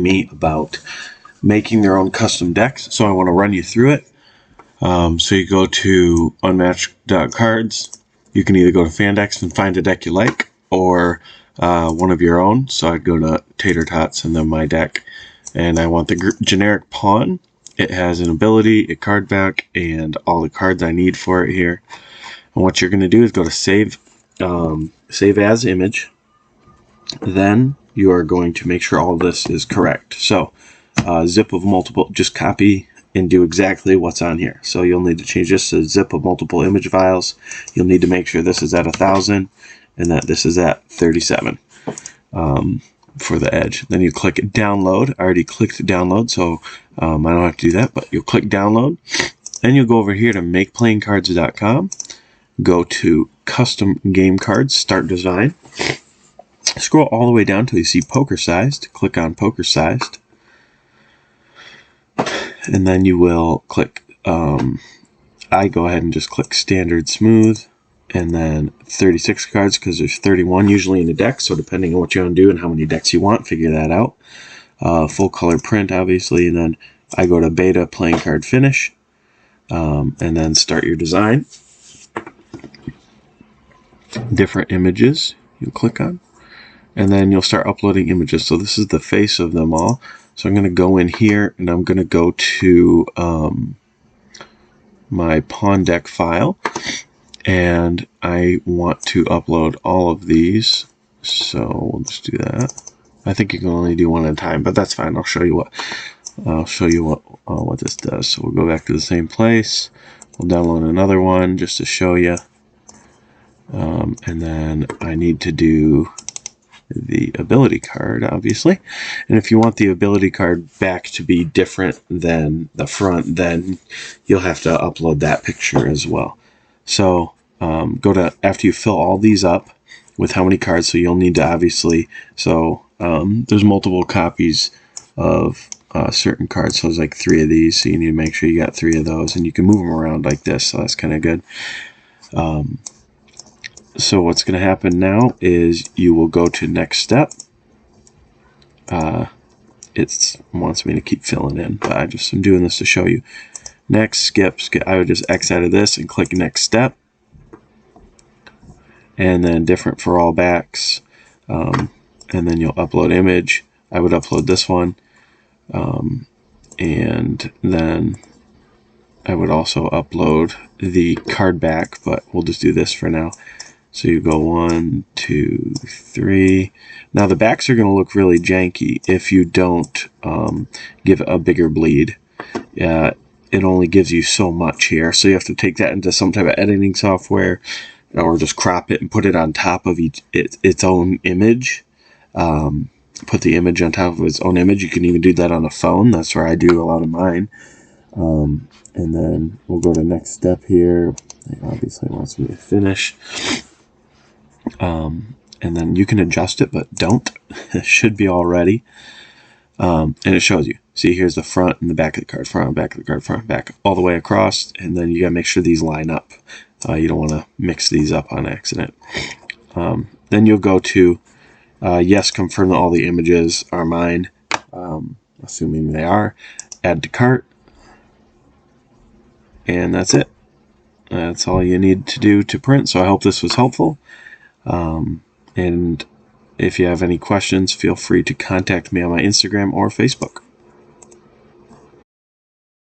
me about making their own custom decks, so I want to run you through it. So you go to Unmatched.cards. You can either go to Fandex and find a deck you like, or one of your own. So I'd go to Tater Tots and then my deck. And I want the generic pawn. It has an ability, a card back, and all the cards I need for it here. And what you're going to do is go to save as image. Then you are going to make sure all this is correct. So zip of multiple, just copy and do exactly what's on here. So you'll need to change this to zip of multiple image files. You'll need to make sure this is at 1000 and that this is at 37 for the edge. Then you click download. I already clicked download, so I don't have to do that, but you'll click download. Then you'll go over here to makeplayingcards.com. Go to custom game cards, start design. Scroll all the way down till you see poker sized. Click on poker sized. And then you will click, I go ahead and just click standard smooth, and then 36 cards, because there's 31 usually in a deck, so depending on what you want to do and how many decks you want, figure that out. Full color print, obviously, and then I go to beta playing card finish, and then start your design. Different images you click on, and then you'll start uploading images. So this is the face of them all. So I'm going to go in here and I'm going to go to my pawn deck file, and I want to upload all of these. So we'll just do that. I think you can only do one at a time, but that's fine. I'll show you what this does. So we'll go back to the same place. We'll download another one just to show you, and then I need to do the ability card, obviously. And if you want the ability card back to be different than the front, then you'll have to upload that picture as well. So go to, after you fill all these up with how many cards, so you'll need to obviously, so there's multiple copies of certain cards, so there's like 3 of these, so you need to make sure you got 3 of those, and you can move them around like this, so that's kind of good. So what's going to happen now is you will go to next step. It wants me to keep filling in, but I'm doing this to show you. Next, skip. I would just X out of this and click next step. And then different for all backs. And then you'll upload image. I would upload this one. And then I would also upload the card back, but we'll just do this for now. So you go 1, 2, 3. Now the backs are going to look really janky if you don't give a bigger bleed. It only gives you so much here, so you have to take that into some type of editing software, or just crop it and put it on top of its own image. Put the image on top of its own image. You can even do that on a phone. That's where I do a lot of mine. And then we'll go to next step here. It obviously wants me to finish. And then you can adjust it, but don't. It should be all ready. And it shows you. See, here's the front and the back of the card, front, back of the card, front, back, all the way across. And then you got to make sure these line up. You don't want to mix these up on accident. Then you'll go to yes, confirm that all the images are mine, assuming they are. Add to cart. And that's it. That's all you need to do to print. So I hope this was helpful. And if you have any questions, feel free to contact me on my Instagram or Facebook.